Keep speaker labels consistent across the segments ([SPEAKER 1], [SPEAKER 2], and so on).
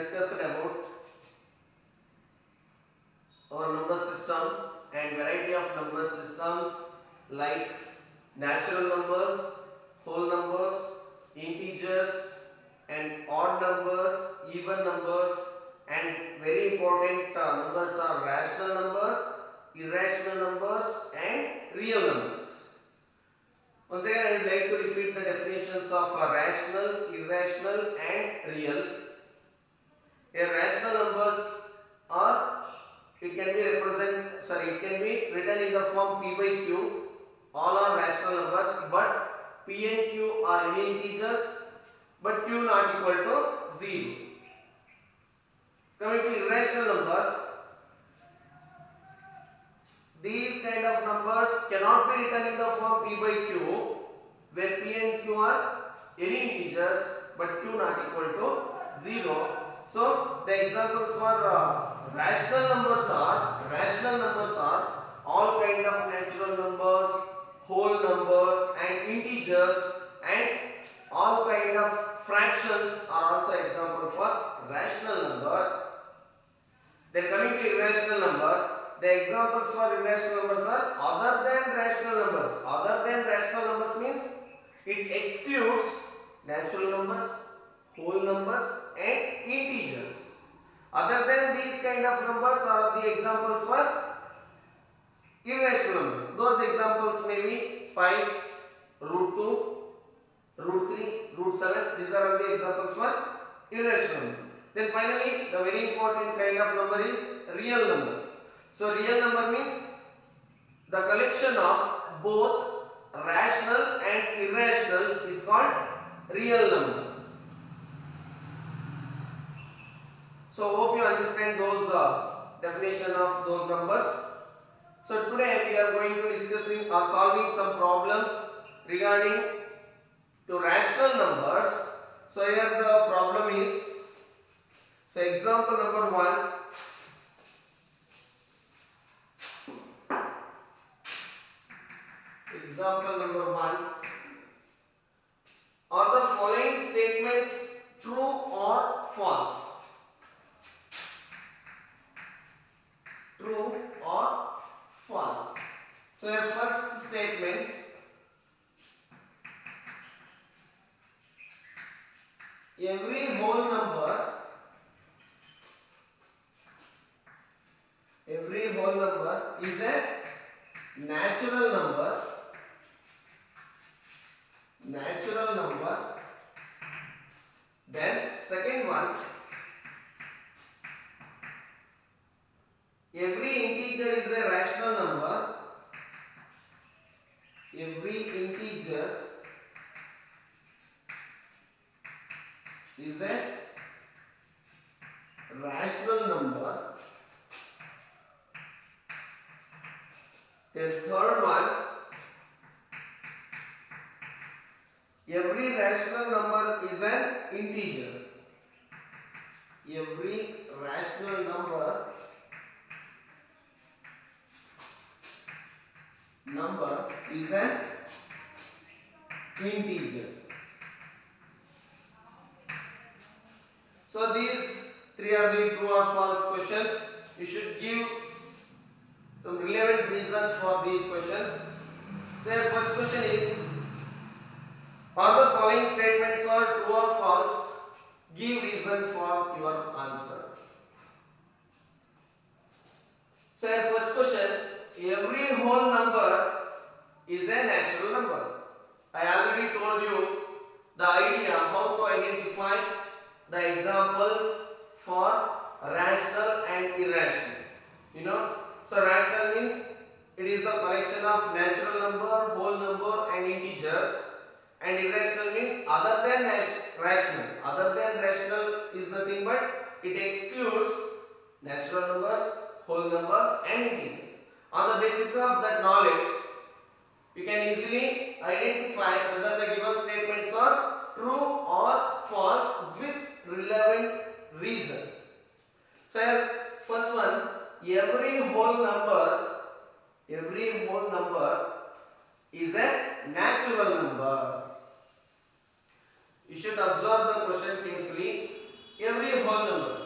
[SPEAKER 1] discussed about our number system and variety of number systems like natural numbers, whole numbers, integers and odd numbers, even numbers, and very important numbers are rational numbers, irrational numbers and real numbers. Once again I would like to repeat the definitions of rational, irrational and real. Rational numbers are, it can be written in the form p by q. All are rational numbers, but p and q are any integers, but q not equal to 0. Coming to irrational numbers, these kind of numbers cannot be written in the form p by q, where p and q are any integers, but q not equal to 0. So the examples for rational numbers are all kind of natural numbers, whole numbers and integers, and all kind of fractions are also example for rational numbers. Then coming to irrational numbers, the examples for irrational numbers are other than rational numbers. Other than rational numbers means it excludes natural numbers, whole numbers and integers. Other than these kind of numbers are the examples for irrational numbers. Those examples may be pi, root 2, root 3, root 7. These are all the examples for irrational numbers. Then finally, the very important kind of number is real numbers. So real number means the collection of both rational and irrational is called real number. So hope you understand those definition of those numbers. So today we are going to discussing or solving some problems regarding to rational numbers. So here the problem is, so example number 1. Example number 1. Are the following statements true or false? True or false? So your first statement, every whole number is a natural number. Then second one, every integer is a rational number. Every integer is a rational number. Then third one, every rational number is an integer. Every rational number is an integer. So these three are the true or false questions. You should give some relevant reason for these questions. So your first question is, are the following statements are true or false? Give reason for your answer. So your first question, every whole number is a natural number. I already told you the idea how to identify the examples for rational and irrational. You know, so rational means it is the collection of natural number, whole number and integers, and irrational means other than rational. Other than rational is nothing but it excludes natural numbers, whole numbers and integers. On the basis of that knowledge, you can easily identify whether the given statements are true or false with relevant reason. So here first one, every whole number is a natural number. You should observe the question carefully. Every whole number.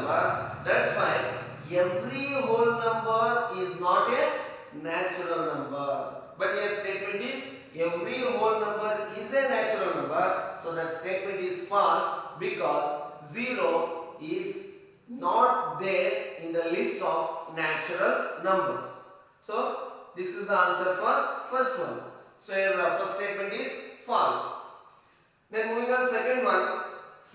[SPEAKER 1] number. That's why every whole number is not a natural number. But your statement is every whole number is a natural number. So that statement is false because 0 is not there in the list of natural numbers. So this is the answer for first one. So your first statement is false. Then moving on second one.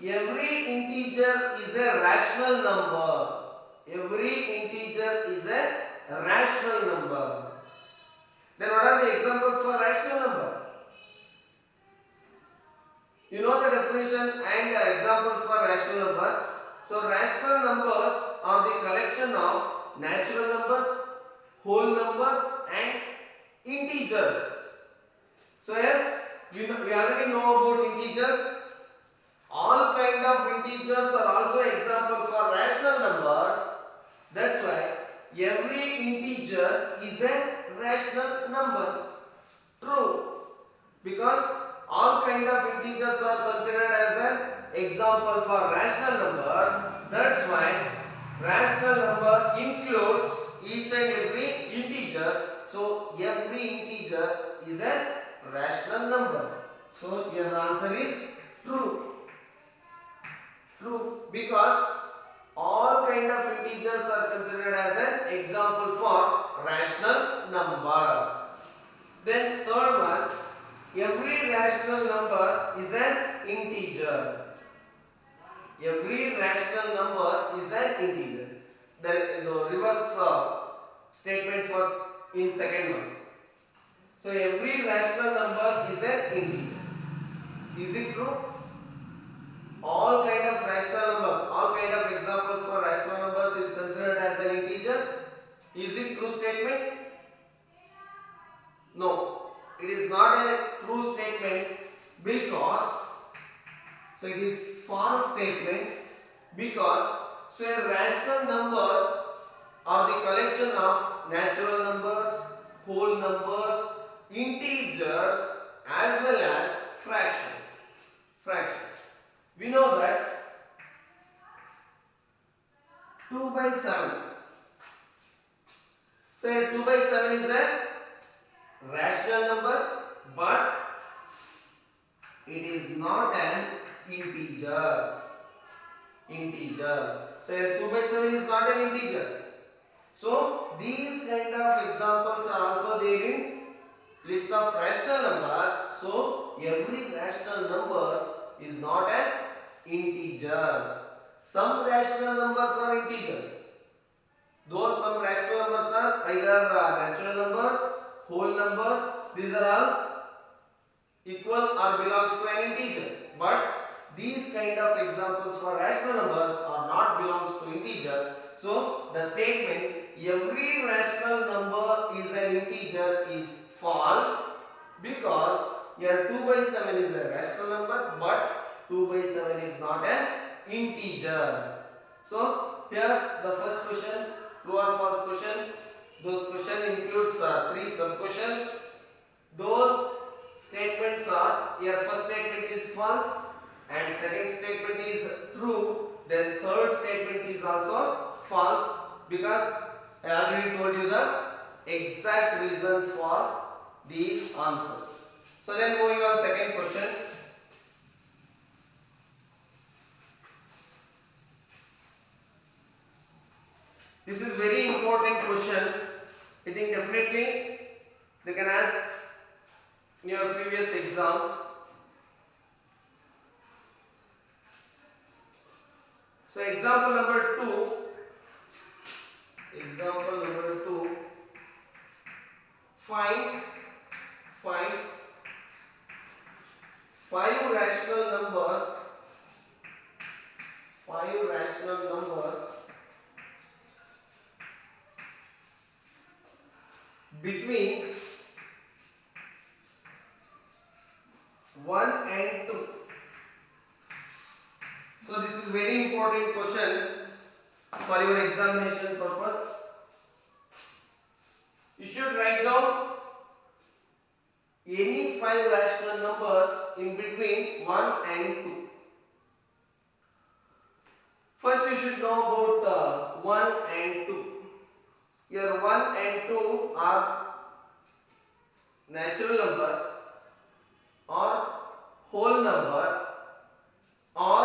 [SPEAKER 1] Every integer is a rational number. Every integer is a rational number. Then what are the examples for rational number? You know the definition and examples for rational number. So rational numbers are the collection of natural numbers, whole numbers and integers. So here we already know about integers. All kind of integers are also example for rational numbers. That's why every integer is a rational number. True. Because all kind of integers are considered as an example for rational numbers. That's why rational number includes each and every integer. So every integer is a rational number. So here the answer is true. True, because all kind of integers are considered as an example for rational numbers. Then third one, every rational number is an integer. Every rational number is an integer. The reverse statement first in second one. So every rational number is an integer. Is it true? All kind of rational numbers, all kind of examples for rational numbers is considered as an integer. Is it true statement? No, it is not a true statement because, so it is false statement because rational numbers are the collection of natural numbers, whole numbers, integers as well as fractions. We know that 2 by 7. So 2 by 7 is a rational number, but it is not an integer. So 2 by 7 is not an integer. So these kind of examples are also there in list of rational numbers. So every rational number is not an integer. Some rational numbers are integers. Those some rational numbers are either natural numbers, whole numbers. These are all equal or belongs to an integer. But these kind of examples for rational numbers are not belongs to integers. So the statement every rational number is an integer is false because here 2 by 7 is a rational number but 2 by 7 is not an integer. So here the first question, true or false question. Those question includes 3 sub questions. Those statements are, here first statement is false and second statement is true, then third statement is also false because I already told you the exact reason for these answers. So then moving on second question. This is very important question. I think definitely they can ask in your previous exams. So example number 2. Find 5 rational numbers. 5 rational numbers between 1 and 2. So this is very important question for your examination purpose. You should write down any 5 rational numbers in between 1 and 2. First you should know about 1 and 2. Here 1 and 2 are natural numbers or whole numbers, or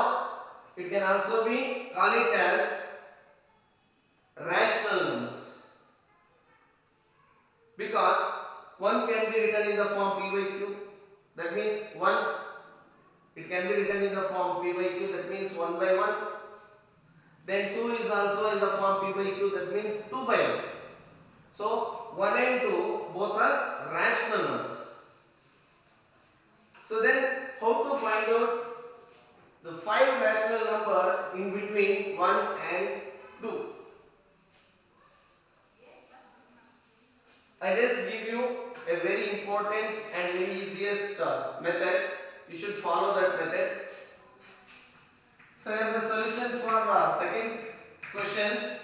[SPEAKER 1] it can also be call it as rational numbers, because 1 can be written in the form p by q, that means 1, it can be written in the form p by q, that means 1 by 1. Then 2 is also in the form p by q, that means 2 by 1. So 1 and 2 both are rational numbers. So then how to find out the 5 rational numbers in between 1 and 2? I just give you a very important and very easiest method. You should follow that method. So here the solution for second question,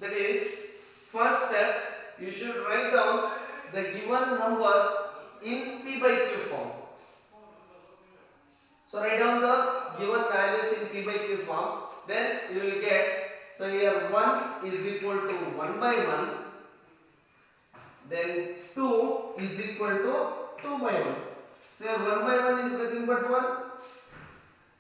[SPEAKER 1] that is, first step, you should write down the given numbers in p by q form. So write down the given values in p by q form, then you will get, so here 1 is equal to 1 by 1, then 2 is equal to 2 by 1. So here 1 by 1 is nothing but 1,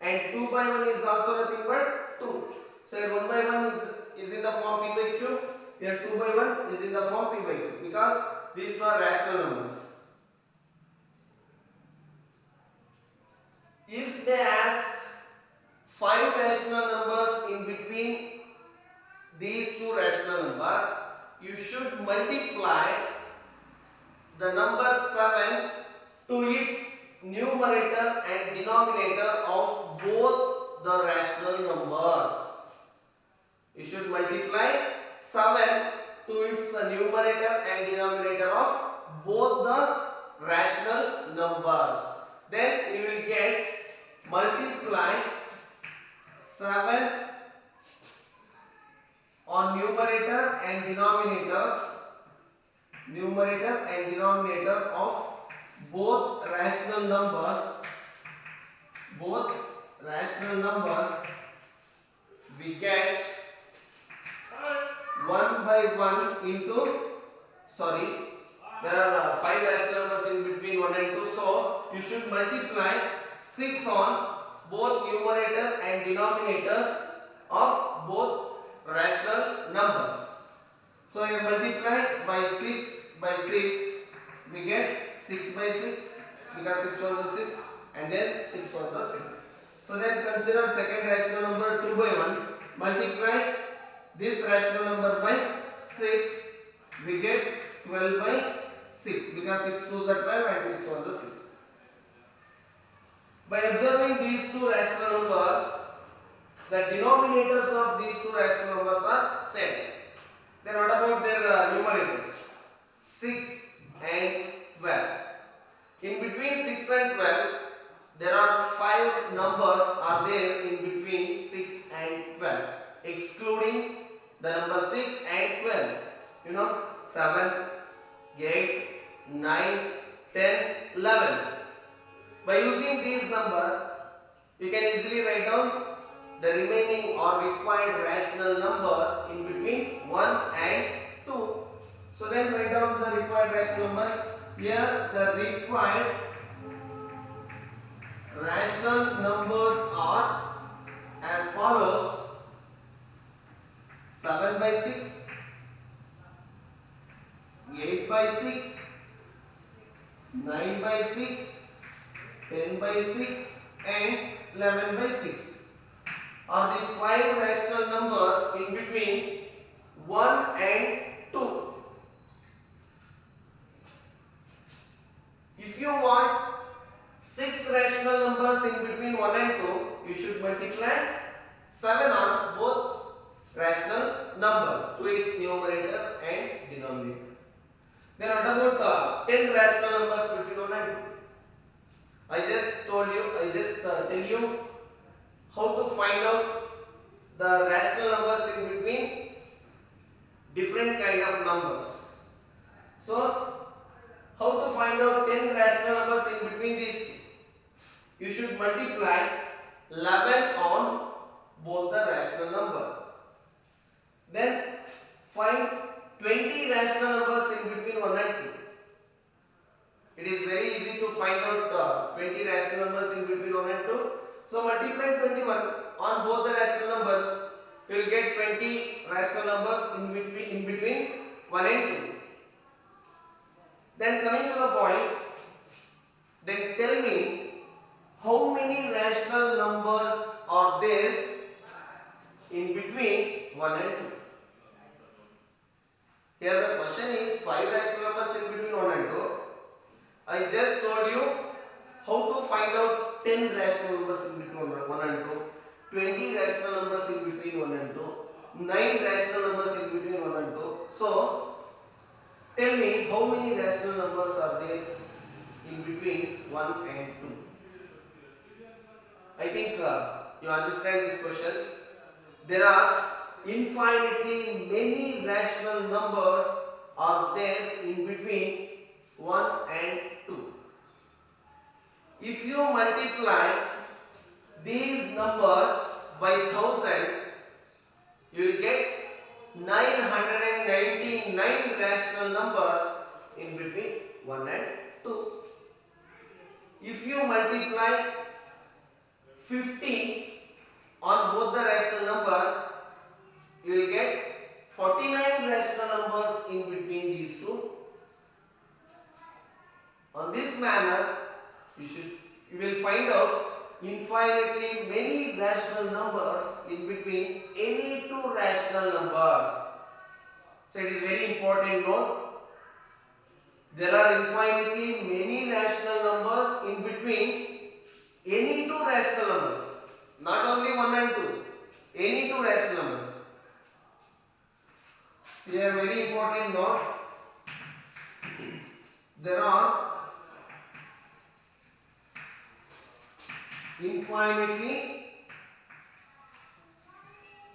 [SPEAKER 1] and 2 by 1 is also nothing but 2. So here 1 by 1 is in the form p by q, here 2 by 1 is in the form p by q, because these were rational numbers. If they ask 5 rational numbers in between these two rational numbers, you should multiply the number 7 to its numerator and denominator of both the rational numbers. You should multiply 7 to its numerator and denominator of both the rational numbers. Then you will get, multiply 7 on numerator and denominator of both rational numbers, we get 1 by 1 into, there are 5 rational numbers in between 1 and 2, so you should multiply 6 on both numerator and denominator of both rational numbers. So you multiply by 6 by 6, we get 6 by 6, because 6 was a 6 and then 6 was a 6. So then consider second rational number 2 by 1, multiply this rational number by 6, we get 12 by 6, because 6 2s are 12 and 6 was a 6. By observing these two rational numbers, the denominators of these two rational numbers are same. Then what about their numerators? 6 and 12. In between 6 and 12, there are 5 numbers are there in between 6 and 12, excluding the number 6 and 12. You know, 7, 8, 9, 10, 11. By using these numbers, you can easily write down the remaining or required rational numbers in between 1 and 2. So then write down the required rational numbers. Here the required rational numbers are as follows: 7 by 6, 8 by 6, 9 by 6, 10 by 6 and 11 by 6 are the 5 rational numbers in between 1 and 2. If you want 6 rational numbers in between 1 and 2, you should multiply 7 on both rational numbers to its numerator and denominator. Then what about 10 rational numbers between 1 and 2? I just tell you how to find out the rational will get 20 rational numbers in between 1 and 2. Then coming to the point, then tell me how many rational numbers are there in between 1 and 2. Here the question is 5 rational numbers in between 1 and 2. I just told you how to find out 10 rational numbers in between 1 and 2, 20 rational numbers in between 1 and 2, 9 rational numbers in between 1 and 2. So, tell me how many rational numbers are there in between 1 and 2. I think you understand this question. There are infinitely many rational numbers are there in between 1 and 2. If you multiply these numbers by 1000, you will get 999 rational numbers in between 1 and 2. If you multiply 50 on both the rational numbers, you will get 49 rational numbers in between these two. On this manner, you will find out infinitely many rational numbers in between any two rational numbers. So it is very important note. There are infinitely many rational numbers in between any two rational numbers. Not only 1 and 2. Any two rational numbers. Here very important note. There are infinitely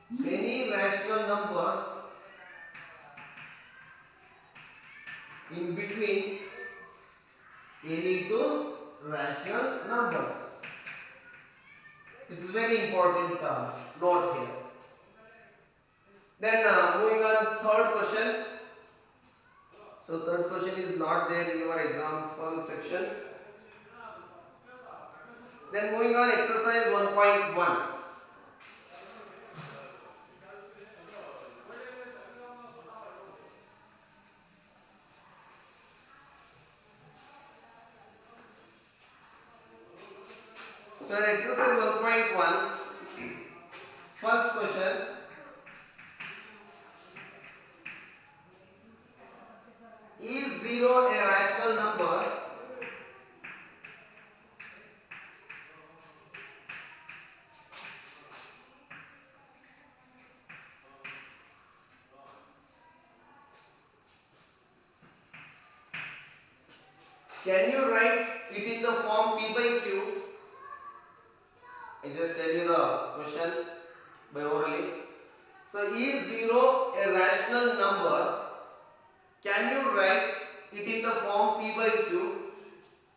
[SPEAKER 1] many rational numbers in between any two rational numbers. This is very important note here. Then moving on, third question. So third question is not there in your example section. Then moving on, exercise 1.1. So in exercise 1.1, first question. Is 0 a rational number? Can you write it in the form P by Q? I just tell you the question by orally. So is 0 a rational number? Can you write it in the form P by Q,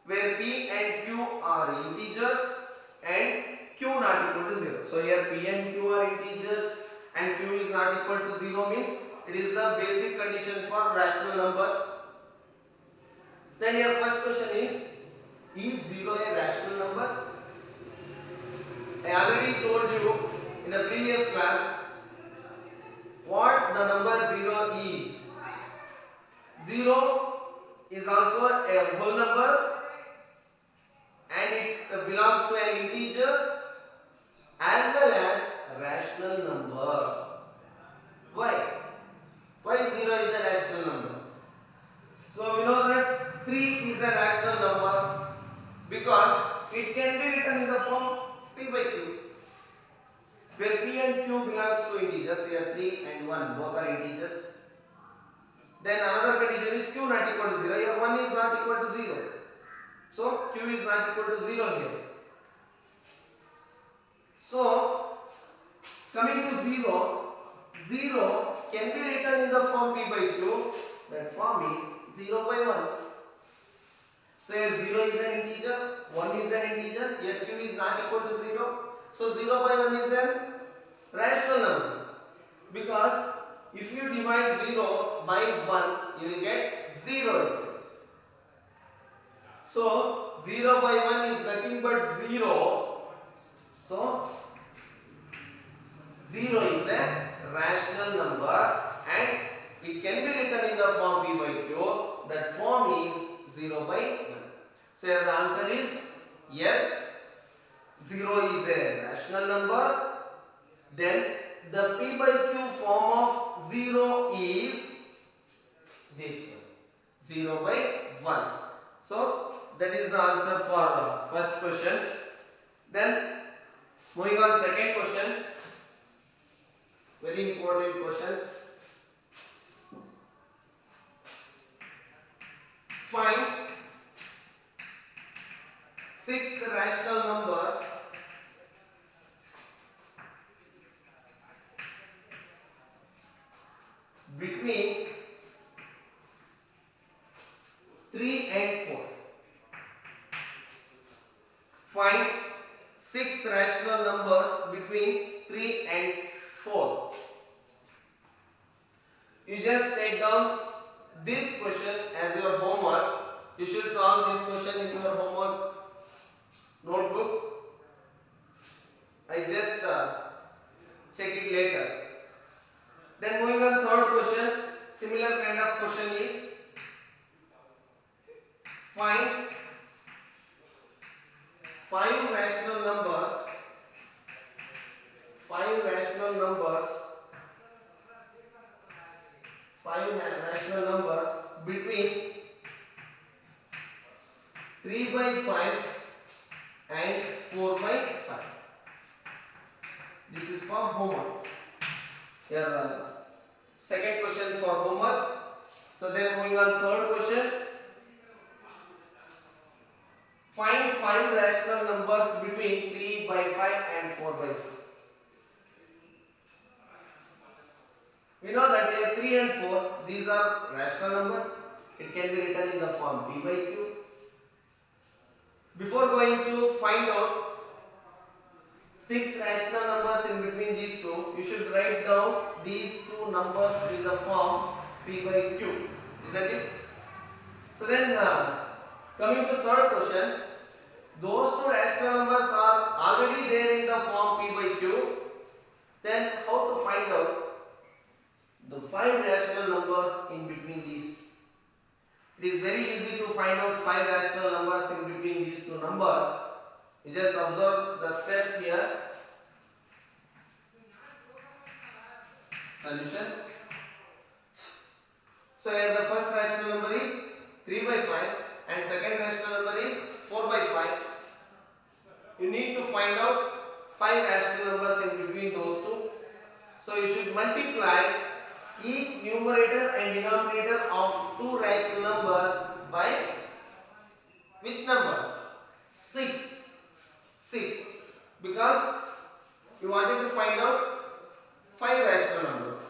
[SPEAKER 1] where P and Q are integers and Q not equal to 0. So here P and Q are integers and Q is not equal to 0 means it is the basic condition for rational numbers. Then your first question is 0 a rational number? I already told you in the previous class what the number 0 is. 0 is also a whole number and it belongs to an integer as well as a rational number. Why? Why 0 is a rational number? So we know that 3 is a rational number because it can be written in the form P by Q, where P and Q belongs to integers. Here 3 and 1 both are integers. Then another condition is Q not equal to 0. Here 1 is not equal to 0. So Q is not equal to 0 here. So coming to 0, 0 can be written in the form P by Q. That form is 0 by 1. So here 0 is an integer, 1 is an integer, here Q is not equal to 0. So 0 by 1 is a rational number. Because if you divide 0 by 1, you will get 0 itself. So 0 by 1 is nothing but 0. So 0 is a rational number, then the p by q form of 0 is this one, 0 by 1. So that is the answer for first question. Then moving on, second question, very important question. Find 6 rational numbers between 3 and 4. Find 6 rational numbers between 3 and 4. You just take down this question as your homework. You should solve this question in your homework notebook. I just check it later. Then moving on, third question, similar kind of question is find 5 rational numbers, 5 rational numbers, 5 rational numbers between 3 by 5 and 4 by 5. This is for homework. Here second question for homework. So then moving on, third question. Find 5 rational numbers between 3 by 5 and 4 by 5. We know that here 3 and 4, these are rational numbers. It can be written in the form p by q. Before going to find out 6 rational numbers in between these two, you should write down these two numbers in the form p by q. Isn't it? So then coming to third question, those two rational numbers are already there in the form p by q. Then how to find out the 5 rational numbers in between these two? It is very easy to find out 5 rational numbers in between these two numbers. You just observe the steps here. Solution. So here the first rational number is 3 by 5 and second rational number is 4 by 5. You need to find out 5 rational numbers in between those two. So you should multiply each numerator and denominator of two rational numbers by which number? 6. Because you wanted to find out 5 rational numbers.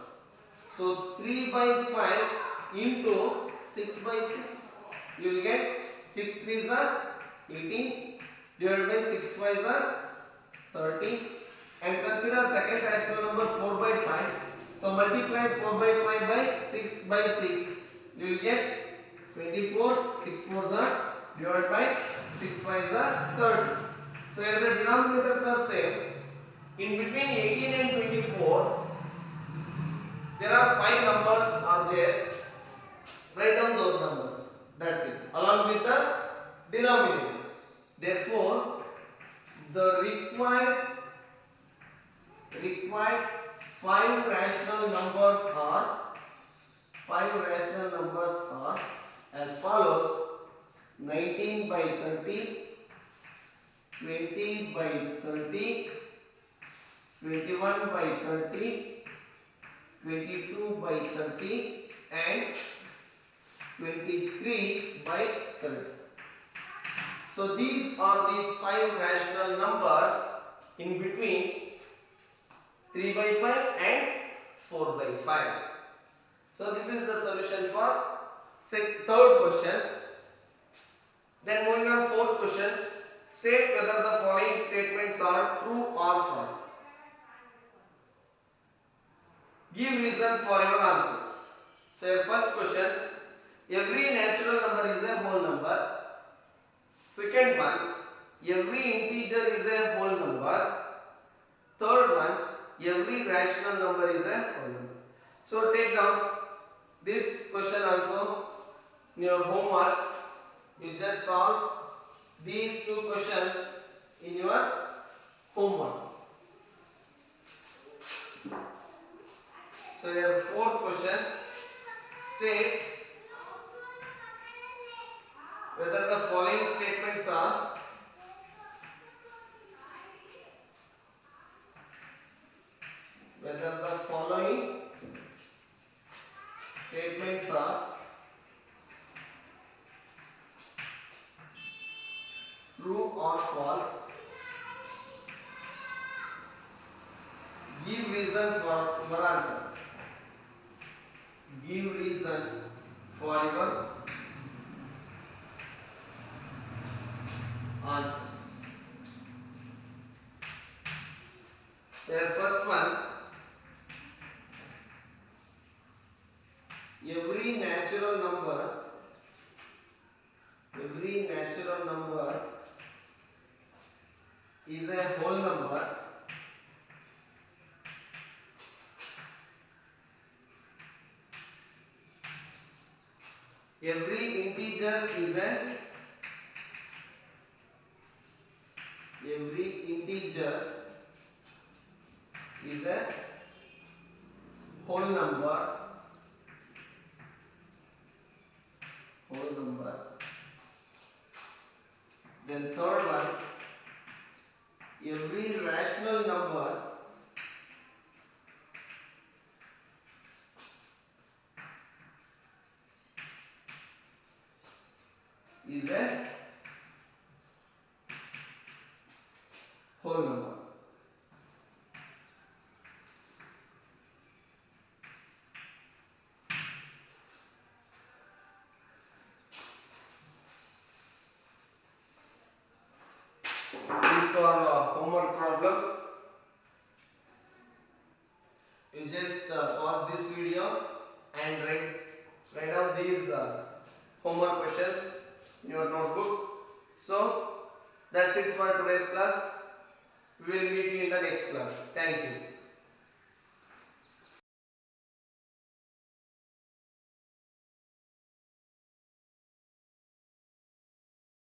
[SPEAKER 1] So 3 by 5 into 6 by 6. You will get 6 3s are 18 divided by 6 5s are 30. And consider second rational number 4 by 5. So multiply 4 by 5 by 6 by 6. You will get 24. 6 4s are divided by 6 5s are 30. So here the denominators are same. In between 18 and 24, there are 5 numbers are there. Write down those numbers. That's it. Along with the denominator. Therefore, the required 5 rational numbers are as follows: 19 by 30, 20 by 30, 21 by 30, 22 by 30 and 23 by 30. So these are the 5 rational numbers in between 3 by 5 and 4 by 5. So this is the solution for third question. Then moving on, fourth question. State whether the following statements are true or false. Give reason for your answers. So your first question, every natural number is a whole number. Second one, every integer is a whole number. Third one, every rational number is a whole number. So take down this question also in your homework. You just solve these two questions in your homework. So your fourth question, state whether the following statements are true or false. Give reason for your answer. Give reason for your answers. The first one, every natural number is a whole number. Every integer is a whole number. Then third one, every rational number is a whole number. These are homework problems. You just pause this video and write down these homework questions in your notebook. So that's it for today's class. We will meet you in the next class. Thank you.